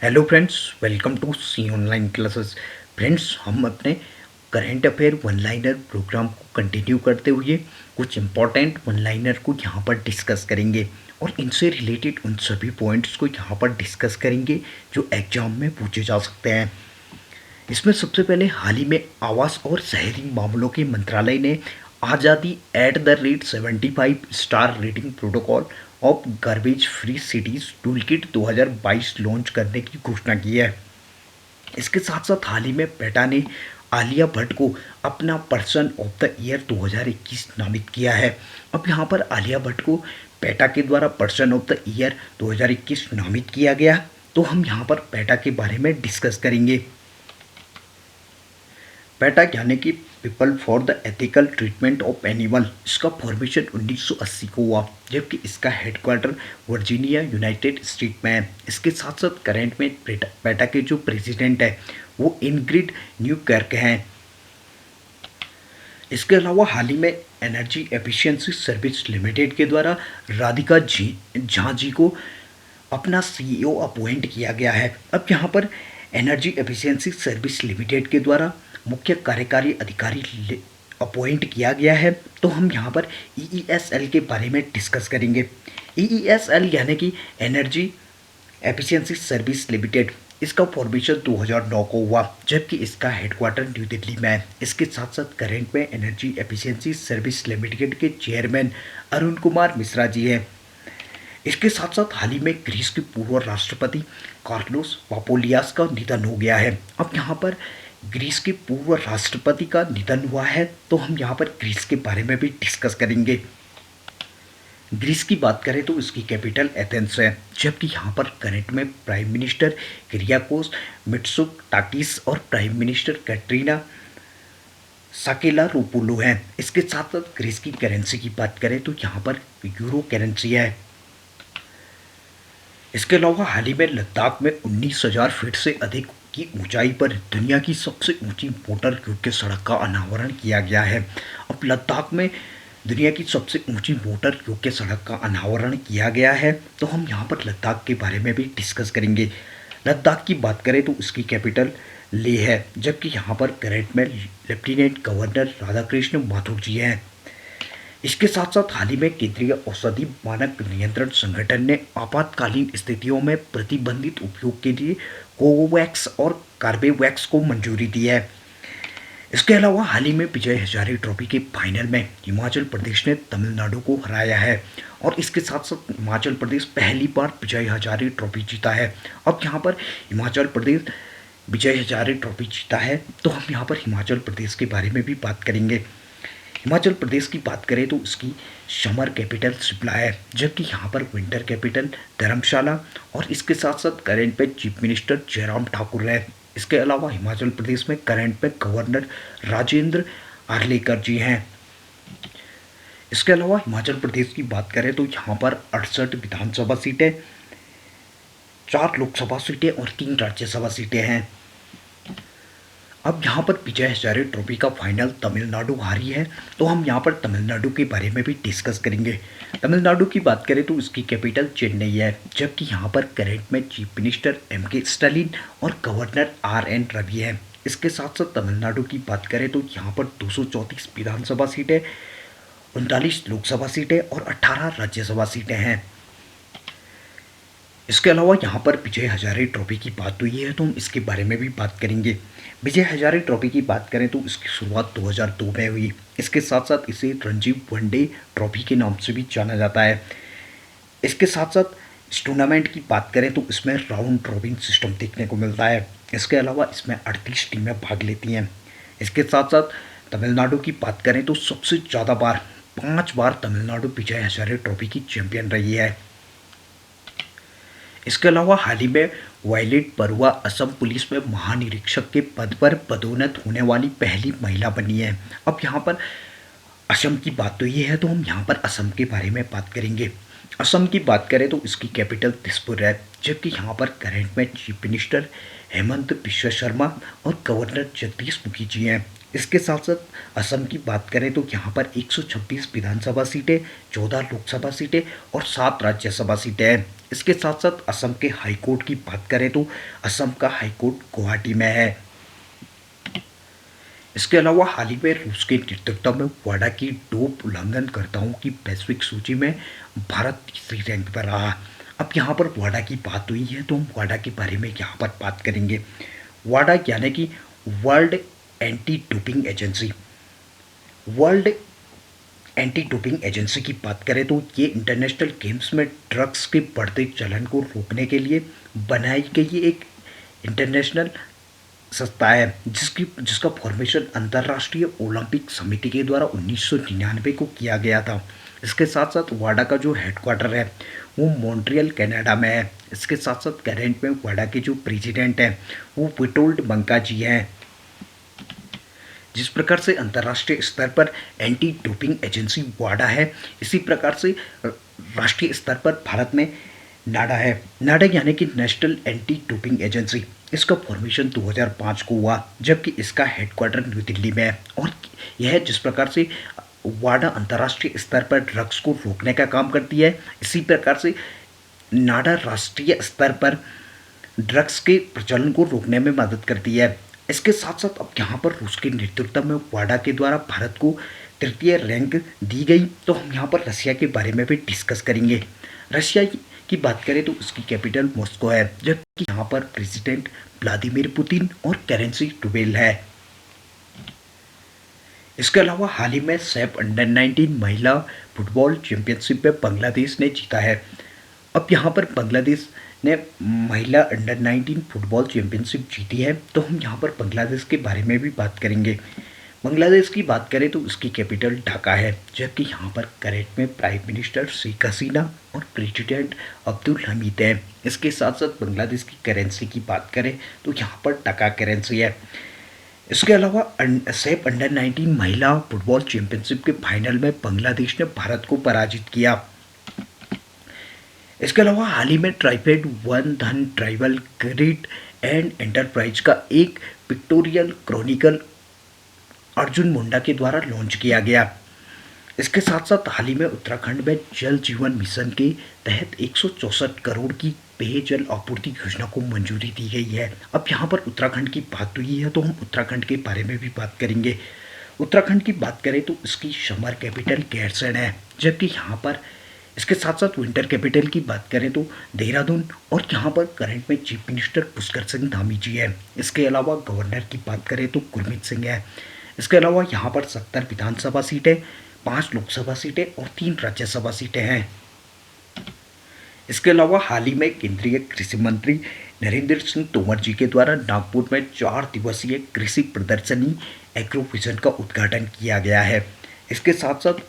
Hello friends, welcome to C online classes. Friends, हम अपने current affair one liner program को continue करते हुए कुछ इम्पॉर्टेंट वन लाइनर को यहाँ पर डिस्कस करेंगे और इनसे रिलेटेड उन सभी पॉइंट्स को यहाँ पर डिस्कस करेंगे जो एग्जाम में पूछे जा सकते हैं। इसमें सबसे पहले हाल ही में आवास और शहरी मामलों के मंत्रालय ने आज़ादी @75 star rating protocol of garbage free cities toolkit 2022 launch करने की घोषणा की है। इसके साथ साथ हाल ही में पेटा ने आलिया भट्ट को अपना पर्सन ऑफ द ईयर 2021 नामित किया है। अब यहाँ पर आलिया भट्ट को पेटा के द्वारा पर्सन ऑफ द ईयर 2021 नामित किया गया, तो हम यहाँ पर पेटा के बारे में डिस्कस करेंगे। पेटा यानी कि people for the ethical treatment of animal, इसका फॉर्मेशन 1980 को हुआ, जबकि इसका हेडक्वार्टर वर्जीनिया यूनाइटेड स्टेट में है। इसके साथ साथ करंट में पेटा के जो प्रेसिडेंट है वो इनग्रिड न्यूकर्क हैं। इसके अलावा हाल ही में एनर्जी एफिशिएंसी सर्विस लिमिटेड के द्वारा राधिका झा जी को अपना सीईओ अपॉइंट किया गया है। अब यहाँ पर एनर्जी एफिशिएंसी सर्विस लिमिटेड के द्वारा मुख्य कार्यकारी अधिकारी अपॉइंट किया गया है, तो हम यहाँ पर ईईएसएल के बारे में डिस्कस करेंगे। ईईएसएल यानी कि एनर्जी एफिशिएंसी सर्विस लिमिटेड, इसका फॉर्मेशन 2009 को हुआ, जबकि इसका हेडक्वार्टर न्यू दिल्ली में है। इसके साथ साथ करंट में एनर्जी एफिशिएंसी सर्विस लिमिटेड के चेयरमैन अरुण कुमार मिश्रा जी हैं। इसके साथ साथ हाल ही में ग्रीस के पूर्व राष्ट्रपति कार्लोस पापोलियास का निधन हो गया है। अब यहाँ पर ग्रीस के पूर्व राष्ट्रपति का निधन हुआ है, तो हम यहाँ पर ग्रीस के बारे में भी डिस्कस करेंगे। ग्रीस की बात करें तो इसकी कैपिटल एथेंस है, जबकि यहाँ पर करंट में प्राइम मिनिस्टर किरियाकोस मित्सोटाकिस और प्राइम मिनिस्टर कैटरीना साकेलारोपोulou हैं। इसके साथ साथ ग्रीस की करेंसी की बात करें तो यहाँ पर यूरो करेंसी है। इसके अलावा हाल ही में लद्दाख में 19,000 फीट से अधिक की ऊंचाई पर दुनिया की सबसे ऊंची मोटर योग्य सड़क का अनावरण किया गया है। अब लद्दाख में दुनिया की सबसे ऊंची मोटर योग्य सड़क का अनावरण किया गया है, तो हम यहाँ पर लद्दाख के बारे में भी डिस्कस करेंगे। लद्दाख की बात करें तो इसकी कैपिटल लेह है, जबकि यहाँ पर करंट में लेफ्टिनेंट गवर्नर राधाकृष्ण माथुर जी हैं। इसके साथ साथ हाल ही में केंद्रीय औषधि मानक नियंत्रण संगठन ने आपातकालीन स्थितियों में प्रतिबंधित उपयोग के लिए कोवोवैक्स और कार्बेवैक्स को मंजूरी दी है। इसके अलावा हाल ही में विजय हजारे ट्रॉफी के फाइनल में हिमाचल प्रदेश ने तमिलनाडु को हराया है, और इसके साथ साथ हिमाचल प्रदेश पहली बार विजय हजारे ट्रॉफी जीता है। अब यहाँ पर हिमाचल प्रदेश विजय हजारे ट्रॉफी जीता है, तो हम यहाँ पर हिमाचल प्रदेश के बारे में भी बात करेंगे। हिमाचल प्रदेश की बात करें तो इसकी समर कैपिटल शिमला है, जबकि यहाँ पर विंटर कैपिटल धर्मशाला, और इसके साथ साथ करंट में चीफ मिनिस्टर जयराम ठाकुर है। इसके अलावा हिमाचल प्रदेश में करंट में गवर्नर राजेंद्र आर्लेकर जी हैं। इसके अलावा हिमाचल प्रदेश की बात करें तो यहाँ पर 68 विधानसभा सीटें, 4 लोकसभा सीटें और 3 राज्यसभा सीटें हैं। अब यहाँ पर विजय हजारे ट्रॉफी का फाइनल तमिलनाडु हारी है, तो हम यहाँ पर तमिलनाडु के बारे में भी डिस्कस करेंगे। तमिलनाडु की बात करें तो इसकी कैपिटल चेन्नई है, जबकि यहाँ पर करंट में चीफ मिनिस्टर एम.के. स्टालिन और गवर्नर आर.एन. रवि हैं। इसके साथ साथ तमिलनाडु की बात करें तो यहाँ पर 234 विधानसभा सीटें, 39 लोकसभा सीटें और 18 राज्यसभा सीटें हैं। इसके अलावा यहाँ पर विजय हजारे ट्रॉफी की बात हुई है, तो हम इसके बारे में भी बात करेंगे। विजय हजारे ट्रॉफी की बात करें तो इसकी शुरुआत 2002 में हुई। इसके साथ साथ इसे रणजी वनडे ट्रॉफी के नाम से भी जाना जाता है। इसके साथ साथ इस टूर्नामेंट की बात करें तो इसमें राउंड रॉबिन सिस्टम देखने को मिलता है। इसके अलावा इसमें 38 टीमें भाग लेती हैं। इसके साथ साथ तमिलनाडु की बात करें तो सबसे ज़्यादा बार 5 बार तमिलनाडु विजय हजारे ट्रॉफी की चैंपियन रही है। इसके अलावा हाल ही में वायलेट बरुआ असम पुलिस में महानिरीक्षक के पद पर पदोन्नत होने वाली पहली महिला बनी है। अब यहाँ पर असम की बात तो ये है, तो हम यहाँ पर असम के बारे में बात करेंगे। असम की बात करें तो इसकी कैपिटल दिसपुर है, जबकि यहाँ पर करंट में चीफ मिनिस्टर हेमंत बिश्व शर्मा और गवर्नर जगदीश मुखी जी हैं। इसके साथ-साथ असम की बात करें तो यहाँ पर 126 विधानसभा सीटें, 14 लोकसभा सीटें और 7 राज्यसभा सीटें हैं। इसके साथ-साथ असम के हाई कोर्ट की बात करें तो असम का हाई कोर्ट गुवाहाटी में है। इसके अलावा हाल ही में रूस के नेतृत्व में वाडा की डोप उल्लंघनकर्ताओं की वैश्विक सूची में भारत तीसरी रैंक पर रहा। अब यहाँ पर वाडा की बात हुई है तो हम वाडा के बारे में यहाँ पर बात करेंगे। वाडा यानी कि world anti doping agency. World anti doping agency की बात करें तो ये इंटरनेशनल गेम्स में ड्रग्स के बढ़ते चलन को रोकने के लिए बनाई गई एक इंटरनेशनल संस्था है जिसका फॉर्मेशन अंतर्राष्ट्रीय ओलंपिक समिति के द्वारा 1999 को किया गया था। इसके साथ साथ वाडा का जो हेडक्वार्टर है वो मॉन्ट्रियल कनाडा में है। इसके साथ साथ करेंट में वाडा के जो प्रेसिडेंट हैं वो विटोल्ड बंका जी हैं। जिस प्रकार से अंतर्राष्ट्रीय स्तर पर एंटी डोपिंग एजेंसी वाडा है, इसी प्रकार से राष्ट्रीय स्तर पर भारत में नाडा है। नाडा यानी कि नेशनल एंटी डोपिंग एजेंसी। इसका फॉर्मेशन 2005 को हुआ जबकि इसका हेडक्वार्टर न्यू दिल्ली में है। और यह जिस प्रकार से वाडा अंतर्राष्ट्रीय स्तर पर ड्रग्स को रोकने का काम करती है, इसी प्रकार से नाडा राष्ट्रीय स्तर पर ड्रग्स के प्रचलन को रोकने में मदद करती है। इसके साथ साथ अब यहाँ पर रूस के नेतृत्व में वाडा के द्वारा भारत को तृतीय रैंक दी गई। तो हम यहाँ पर रशिया के बारे में भी डिस्कस करेंगे। रशिया की बात करें तो उसकी कैपिटल मॉस्को है जबकि यहाँ पर प्रेसिडेंट व्लादिमीर पुतिन और करेंसी टुबेल है। इसके अलावा हाल ही में सैफ अंडर 19 महिला फुटबॉल चैंपियनशिप में बांग्लादेश ने जीता है। अब यहाँ पर बांग्लादेश ने महिला अंडर 19 फुटबॉल चैंपियनशिप जीती है तो हम यहाँ पर बांग्लादेश के बारे में भी बात करेंगे। बांग्लादेश की बात करें तो उसकी कैपिटल ढाका है जबकि यहाँ पर करेंट में प्राइम मिनिस्टर शेख हसीना और प्रेसिडेंट अब्दुल हमीद हैं। इसके साथ साथ बांग्लादेश की करेंसी की बात करें तो यहाँ पर टका करेंसी है। इसके अलावा सैफ अंडर 19 महिला फुटबॉल चैंपियनशिप के फाइनल में बांग्लादेश ने भारत को पराजित किया। इसके अलावा हाल ही में ट्राइफेड वन धन ट्राइबल क्रेडिट एंड एंटरप्राइज का एक पिक्टोरियल क्रॉनिकल अर्जुन मुंडा के द्वारा लॉन्च किया गया। इसके साथ साथ हाल ही में उत्तराखंड में जल जीवन मिशन के तहत 164 करोड़ की पेयजल आपूर्ति योजना को मंजूरी दी गई है। अब यहाँ पर उत्तराखंड की बात हुई है तो हम उत्तराखंड के बारे में भी बात करेंगे। उत्तराखंड की बात करें तो इसकी समर कैपिटल गैरसैंण है जबकि यहाँ पर इसके साथ साथ विंटर कैपिटल की बात करें तो देहरादून और यहाँ पर करंट में चीफ मिनिस्टर पुष्कर सिंह धामी जी है। इसके अलावा गवर्नर की बात करें तो गुरमीत सिंह है। इसके अलावा यहाँ पर 70 विधानसभा सीटें, 5 लोकसभा सीटें और 3 राज्यसभा सीटें हैं। इसके अलावा हाल ही में केंद्रीय कृषि मंत्री नरेंद्र सिंह तोमर जी के द्वारा नागपुर में 4 दिवसीय कृषि प्रदर्शनी एग्रोविजन का उद्घाटन किया गया है। इसके साथ साथ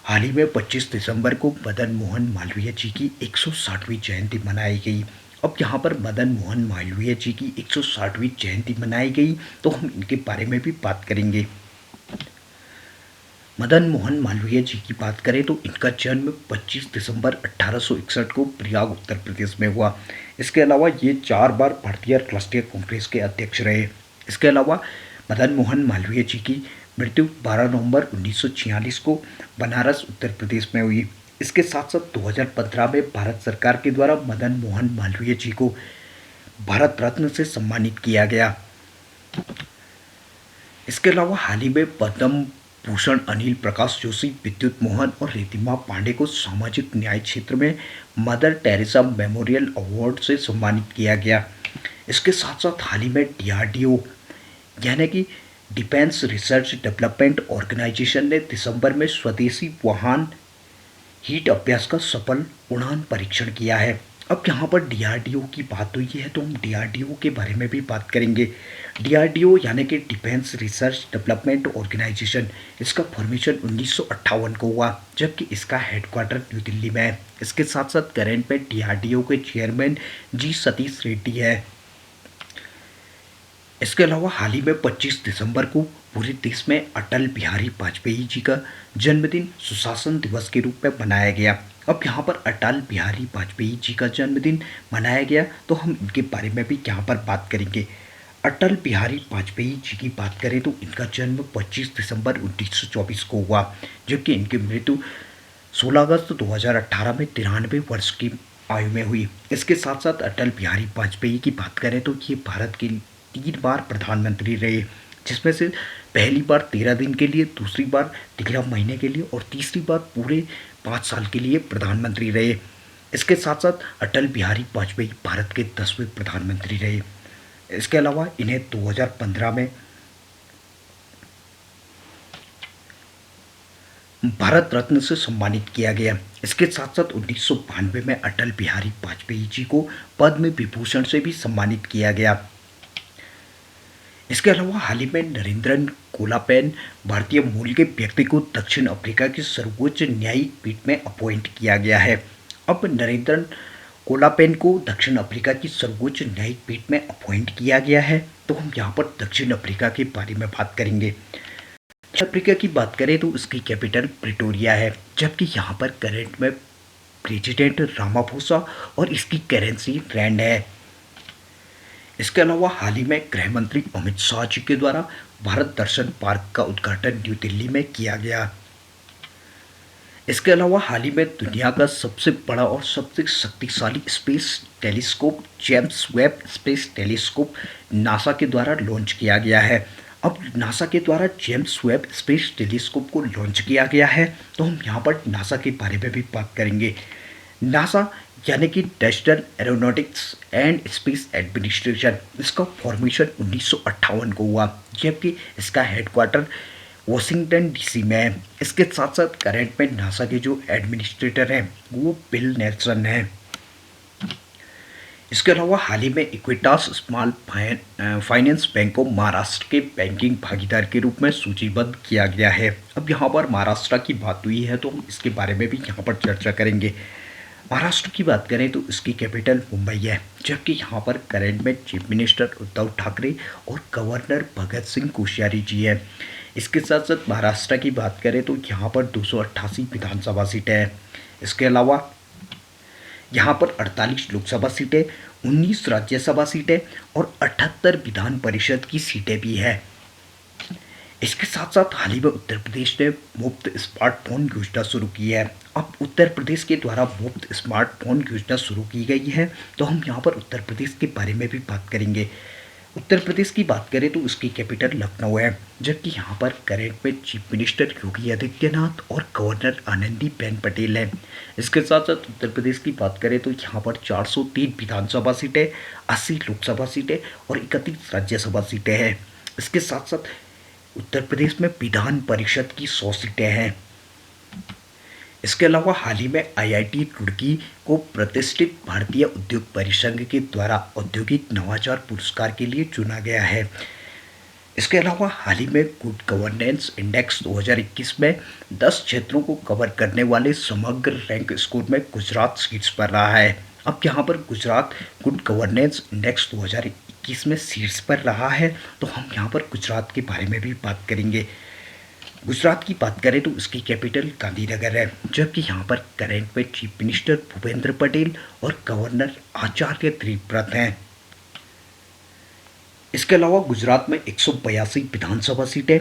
हाल ही में 25 दिसंबर को मदन मोहन मालवीय जी की 160वीं जयंती मनाई गई। अब यहाँ पर मदन मोहन मालवीय जी की 160वीं जयंती मनाई गई तो हम इनके बारे में भी बात करेंगे। मदन मोहन मालवीय जी की बात करें तो इनका जन्म 25 दिसंबर 1861 को प्रयाग उत्तर प्रदेश में हुआ। इसके अलावा ये 4 बार भारतीय राष्ट्रीय कांग्रेस के अध्यक्ष रहे। इसके अलावा मदन मोहन मालवीय जी की मृत्यु 12 नवंबर 1946 को बनारस उत्तर प्रदेश में हुई। इसके साथ साथ 2015 में भारत सरकार के द्वारा मदन मोहन मालवीय जी को भारत रत्न से सम्मानित किया गया। इसके अलावा हाल ही में पद्म भूषण अनिल प्रकाश जोशी, विद्युत मोहन और रिद्धिमा पांडे को सामाजिक न्याय क्षेत्र में मदर टेरेसा मेमोरियल अवार्ड से सम्मानित किया गया। इसके साथ साथ हाल ही में DRDO यानी कि डिफेंस रिसर्च डेवलपमेंट ऑर्गेनाइजेशन ने दिसंबर में स्वदेशी वाहन हीट अभ्यास का सफल उड़ान परीक्षण किया है। अब यहाँ पर DRDO की बात हुई है तो हम DRDO के बारे में भी बात करेंगे। DRDO यानी कि डिफेंस रिसर्च डेवलपमेंट ऑर्गेनाइजेशन, इसका फॉर्मेशन 1958 को हुआ जबकि इसका हेडक्वार्टर न्यू दिल्ली में है। इसके साथ साथ करंट में DRDO के चेयरमैन जी सतीश रेड्डी है। इसके अलावा हाल ही में 25 दिसंबर को पूरे देश में अटल बिहारी वाजपेयी जी का जन्मदिन सुशासन दिवस के रूप में मनाया गया। अब यहाँ पर अटल बिहारी वाजपेयी जी का जन्मदिन मनाया गया तो हम इनके बारे में भी यहाँ पर बात करेंगे। अटल बिहारी वाजपेयी जी की बात करें तो इनका जन्म 25 दिसंबर 1924 को हुआ, जबकि इनकी मृत्यु 16 अगस्त 2018 में 93 वर्ष की आयु में हुई। इसके साथ साथ अटल बिहारी वाजपेयी की बात करें तो ये भारत के 3 बार प्रधानमंत्री रहे, जिसमें से पहली बार 13 दिन के लिए, दूसरी बार 13 महीने के लिए और तीसरी बार पूरे 5 साल के लिए प्रधानमंत्री रहे। इसके साथ साथ अटल बिहारी वाजपेयी भारत के 10वें प्रधानमंत्री रहे। इसके अलावा इन्हें 2015 में भारत रत्न से सम्मानित किया गया। इसके साथ साथ 1992 में अटल बिहारी वाजपेयी जी को पद्म विभूषण से भी सम्मानित किया गया। इसके अलावा हाल ही में नरेंद्रन कोलापेन भारतीय मूल के व्यक्ति को दक्षिण अफ्रीका की सर्वोच्च न्यायिक पीठ में अपॉइंट किया गया है। अब नरेंद्रन कोलापेन को दक्षिण अफ्रीका की सर्वोच्च न्यायिक पीठ में अपॉइंट किया गया है, तो हम यहाँ पर दक्षिण अफ्रीका के बारे में बात करेंगे। दक्षिण अफ्रीका की बात करें तो इसकी कैपिटल प्रिटोरिया है, जबकि यहाँ पर करंट में प्रेसिडेंट रामाफोसा और इसकी करेंसी रैंड है। इसके अलावा हाल ही में गृह मंत्री अमित शाह जी के द्वारा भारत दर्शन पार्क का उद्घाटन न्यू दिल्ली में किया गया। इसके अलावा हाल ही में दुनिया का सबसे बड़ा और सबसे शक्तिशाली space telescope James Webb space telescope NASA के द्वारा लॉन्च किया गया है। अब नासा के द्वारा जेम्स वेब स्पेस टेलीस्कोप को लॉन्च किया गया है, तो हम यहाँ पर नासा के बारे में भी बात करेंगे। नासा यानी कि national aeronautics and space administration, इसका फॉर्मेशन 1958 को हुआ, जबकि इसका हेडक्वार्टर वॉशिंगटन डीसी में है। इसके साथ साथ करंट में नासा के जो एडमिनिस्ट्रेटर हैं वो बिल नेल्सन हैं। इसके अलावा हाल ही में इक्विटास स्मॉल फाइनेंस बैंक को महाराष्ट्र के बैंकिंग भागीदार के रूप में सूचीबद्ध किया गया है। अब यहाँ पर महाराष्ट्र की बात हुई है तो हम इसके बारे में भी यहाँ पर चर्चा करेंगे। महाराष्ट्र की बात करें तो इसकी कैपिटल मुंबई है, जबकि यहाँ पर करंट में चीफ मिनिस्टर उद्धव ठाकरे और गवर्नर भगत सिंह कोश्यारी जी हैं। इसके साथ साथ महाराष्ट्र की बात करें तो यहाँ पर 288 विधानसभा सीटें हैं। इसके अलावा यहाँ पर 48 लोकसभा सीटें, 19 राज्यसभा सीटें और 78 विधान परिषद की सीटें भी हैं। इसके साथ साथ हाल ही में उत्तर प्रदेश ने मुफ्त स्मार्टफोन योजना शुरू की है। अब उत्तर प्रदेश के द्वारा मुफ्त स्मार्टफोन योजना शुरू की गई है, तो हम यहाँ पर उत्तर प्रदेश के बारे में भी बात करेंगे। उत्तर प्रदेश की बात करें तो उसकी कैपिटल लखनऊ है, जबकि यहाँ पर करंट में चीफ मिनिस्टर योगी आदित्यनाथ और गवर्नर आनंदीबेन पटेल हैं। इसके साथ साथ उत्तर प्रदेश की बात करें तो यहाँ पर 403 विधानसभा सीटें, 80 लोकसभा सीटें और 31 राज्यसभा सीटें हैं। इसके साथ साथ उत्तर प्रदेश में विधान परिषद की 100 सीटें हैं। इसके अलावा हाल ही में आईआईटी रुड़की को प्रतिष्ठित भारतीय उद्योग परिसंघ के द्वारा औद्योगिक नवाचार पुरस्कार के लिए चुना गया है। इसके अलावा हाल ही में गुड गवर्नेंस इंडेक्स 2021 में 10 क्षेत्रों को कवर करने वाले समग्र रैंक स्कोर में गुजरात शीर्ष पर रहा है। अब यहाँ पर गुजरात गुड गवर्नेंस इंडेक्स 2021 में शीर्ष पर रहा है, तो हम यहाँ पर गुजरात के बारे में भी बात करेंगे। गुजरात की बात करें तो इसकी कैपिटल गांधीनगर है, जबकि यहाँ पर करंट में चीफ मिनिस्टर भूपेंद्र पटेल और गवर्नर आचार्य देवव्रत हैं। इसके अलावा गुजरात में 182 विधानसभा सीटें,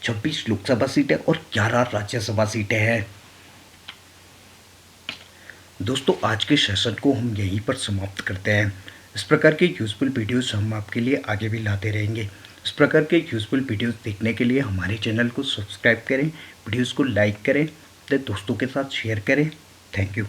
26 लोकसभा सीटें और 11 राज्यसभा सीटें हैं। दोस्तों, आज के सेशन को हम यहीं पर समाप्त करते हैं। इस प्रकार के यूज़फुल वीडियोस हम आपके लिए आगे भी लाते रहेंगे। इस प्रकार के यूज़फुल वीडियोस देखने के लिए हमारे चैनल को सब्सक्राइब करें, वीडियोस को लाइक करें, अपने दोस्तों के साथ शेयर करें। Thank you.